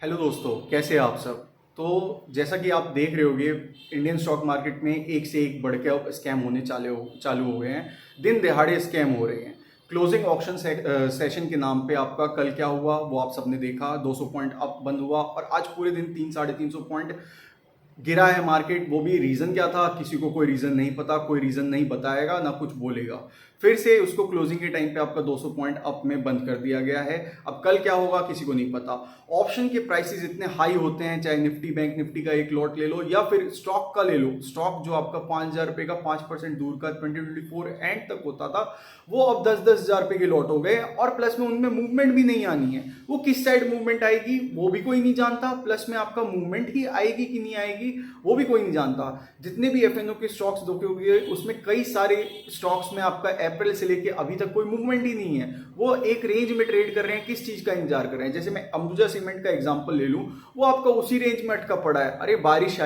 Hello दोस्तों, कैसे हैं आप सब। तो जैसा कि आप देख रहे होंगे, इंडियन स्टॉक मार्केट में एक से एक बढ़ के अब स्कैम होने चालू हो गए हैं। दिन दिहाड़े स्कैम हो रहे हैं। क्लोजिंग ऑप्शन सेशन के नाम पे आपका कल क्या हुआ वो आप सबने देखा। 200 पॉइंट अप बंद हुआ और आज पूरे दिन 300-350 पॉइंट गिरा है मार्केट। वो भी रीजन क्या था, किसी को कोई रीजन नहीं पता, कोई रीजन नहीं बताएगा ना कुछ बोलेगा। फिर से उसको क्लोजिंग के टाइम पे आपका 200 पॉइंट अप में बंद कर दिया गया है। अब कल क्या होगा किसी को नहीं पता। ऑप्शन के प्राइसेस इतने हाई होते हैं, चाहे निफ्टी बैंक निफ्टी का एक लॉट ले लो या फिर स्टॉक का ले लो। स्टॉक जो आपका 5,000 रुपए का 5% दूर का 2024 एंड तक होता था, वो अब 10-10 हज़ार रुपए के लॉट हो गए और प्लस में उनमें मूवमेंट भी नहीं आनी है। वो किस साइड मूवमेंट आएगी वो भी कोई नहीं जानता, प्लस में आपका मूवमेंट ही आएगी कि नहीं आएगी वो भी कोई नहीं जानता। जितने भी एफएनओ के स्टॉक्स देखोगे उसमें कई सारे स्टॉक्स में आपका अप्रैल से लेके अभी तक कोई मूवमेंट ही नहीं है। वो एक रेंज में ट्रेड कर रहे हैं, किस चीज का इंतजार कर रहे हैं। जैसे मैं अंबुजा सीमेंट का एग्जांपल ले लूं, वो आपका उसी रेंज में अटका पड़ा है। अरे बारिश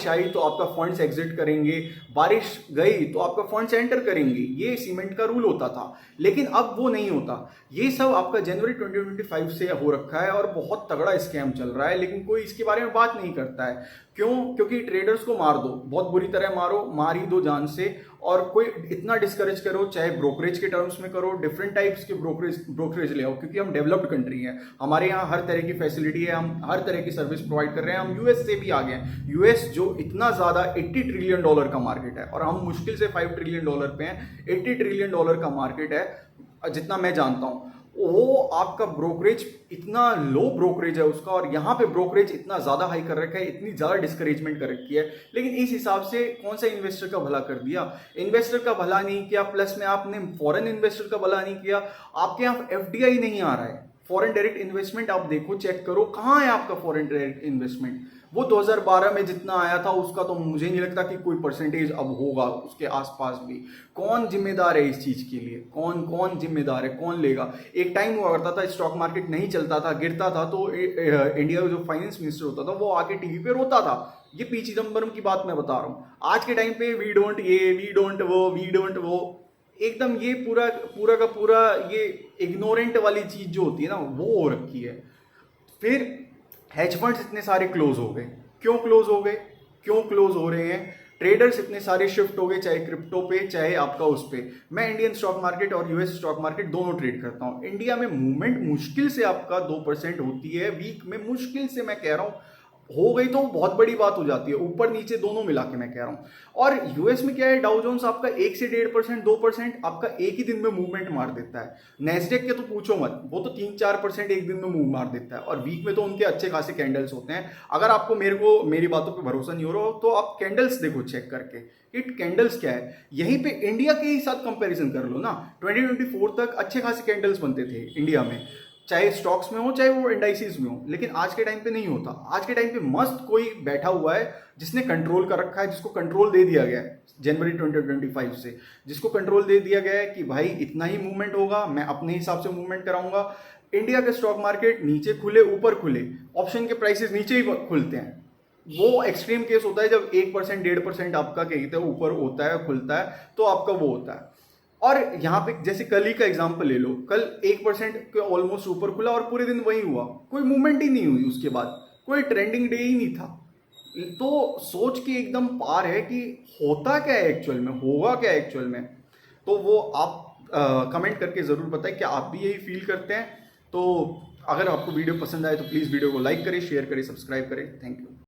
आई तो आपका फंड्स एग्जिट करेंगे, बारिश गई तो आपका फंड्स एंटर करेंगे। ये सीमेंट का रूल होता था, लेकिन अब वो नहीं होता। ये सब आपका जनवरी 2025 से हो रखा है और बहुत तगड़ा स्कैम चल रहा है, लेकिन कोई इसके बारे में बात नहीं करता है। क्यों? क्योंकि ट्रेडर्स को मार दो, बहुत बुरी तरह मारो, मार ही दो जान से। और कोई इतना डिस्करेज करो, चाहे ब्रोकरेज के टर्म्स में करो, डिफरेंट टाइप्स के ब्रोकरेज ले आओ, क्योंकि हम डेवलप्ड कंट्री हैं। हमारे यहाँ हर तरह की फैसिलिटी है, हम हर तरह की सर्विस प्रोवाइड कर रहे हैं। हम यूएस से भी आगे हैं। यूएस जो इतना ज्यादा $80 ट्रिलियन का मार्केट है और हम मुश्किल से $5 ट्रिलियन पे हैं। $80 ट्रिलियन का मार्केट है जितना मैं जानता हूँ। वो आपका ब्रोकरेज इतना लो ब्रोकरेज है उसका, और यहाँ पे ब्रोकरेज इतना ज्यादा हाई कर रखा है, इतनी ज्यादा डिस्करेजमेंट कर रखी है। लेकिन इस हिसाब से कौन सा इन्वेस्टर का भला कर दिया? इन्वेस्टर का भला नहीं किया, प्लस में आपने फॉरेन इन्वेस्टर का भला नहीं किया। आपके यहाँ एफडीआई नहीं आ रहा है। फॉरेन डायरेक्ट इन्वेस्टमेंट आप देखो, चेक करो कहाँ है आपका फॉरेन डायरेक्ट इन्वेस्टमेंट। वो 2012 में जितना आया था उसका तो मुझे नहीं लगता कि कोई परसेंटेज अब होगा उसके आसपास भी। कौन जिम्मेदार है इस चीज के लिए? कौन कौन जिम्मेदार है, कौन लेगा? एक टाइम हुआ करता था स्टॉक मार्केट नहीं चलता था, गिरता था, तो इंडिया का जो फाइनेंस मिनिस्टर होता था वो आके टीवी पे रोता था। ये पी चिदम्बरम की बात मैं बता रहा हूँ। आज के टाइम पे वी डोंट ये, वी डोंट वो, वी डोंट वो, एकदम ये पूरा पूरा का पूरा ये इग्नोरेंट वाली चीज जो होती है ना वो हो रखी है। फिर हेज फंड्स इतने सारे क्लोज हो गए। क्यों क्लोज हो गए? क्यों क्लोज हो रहे हैं? ट्रेडर्स इतने सारे शिफ्ट हो गए, चाहे क्रिप्टो पे चाहे आपका उस पे। मैं इंडियन स्टॉक मार्केट और यूएस स्टॉक मार्केट दोनों ट्रेड करता हूं। इंडिया में मूवमेंट मुश्किल से आपका 2% होती है वीक में, मुश्किल से मैं कह रहा हूं। हो गई तो बहुत बड़ी बात हो जाती है, ऊपर नीचे दोनों मिला के मैं कह रहा हूं। और यूएस में क्या है, डाउ जोन्स आपका 1 से 1.5% 2% आपका एक ही दिन में मूवमेंट मार देता है। नेस्डेक के तो पूछो मत, वो तो 3-4% एक दिन में मूव मार देता है, और वीक में तो उनके अच्छे खासे कैंडल्स होते हैं। अगर आपको मेरी बातों पर भरोसा नहीं हो रहा हो तो आप कैंडल्स देखो चेक करके। इट कैंडल्स क्या है, यहीं पे इंडिया के ही साथ कंपैरिजन कर लो ना। 2024 तक अच्छे खासे कैंडल्स बनते थे इंडिया में, चाहे स्टॉक्स में हो चाहे वो इंडाइसिस में हो। लेकिन आज के टाइम पे नहीं होता। आज के टाइम पे मस्त कोई बैठा हुआ है जिसने कंट्रोल कर रखा है, जिसको कंट्रोल दे दिया गया है जनवरी 2025 से, जिसको कंट्रोल दे दिया गया है कि भाई इतना ही मूवमेंट होगा, मैं अपने हिसाब से मूवमेंट कराऊंगा। इंडिया के स्टॉक मार्केट नीचे खुले ऊपर खुले, ऑप्शन के प्राइसेस नीचे ही खुलते हैं। वो एक्सट्रीम केस होता है जब 1% 1.5% आपका कहते हैं ऊपर होता है खुलता है, तो आपका वो होता है। और यहाँ पे जैसे कल ही का एग्जांपल ले लो, कल 1% के ऑलमोस्ट ऊपर खुला और पूरे दिन वही हुआ, कोई मूवमेंट ही नहीं हुई, उसके बाद कोई ट्रेंडिंग डे ही नहीं था। तो सोच के एकदम पार है कि होता क्या है एक्चुअल में, होगा क्या एक्चुअल में। तो वो आप कमेंट करके जरूर बताएं कि आप भी यही फील करते हैं। तो अगर आपको वीडियो पसंद आए तो प्लीज वीडियो को लाइक करें, शेयर करें, सब्सक्राइब करें। Thank you.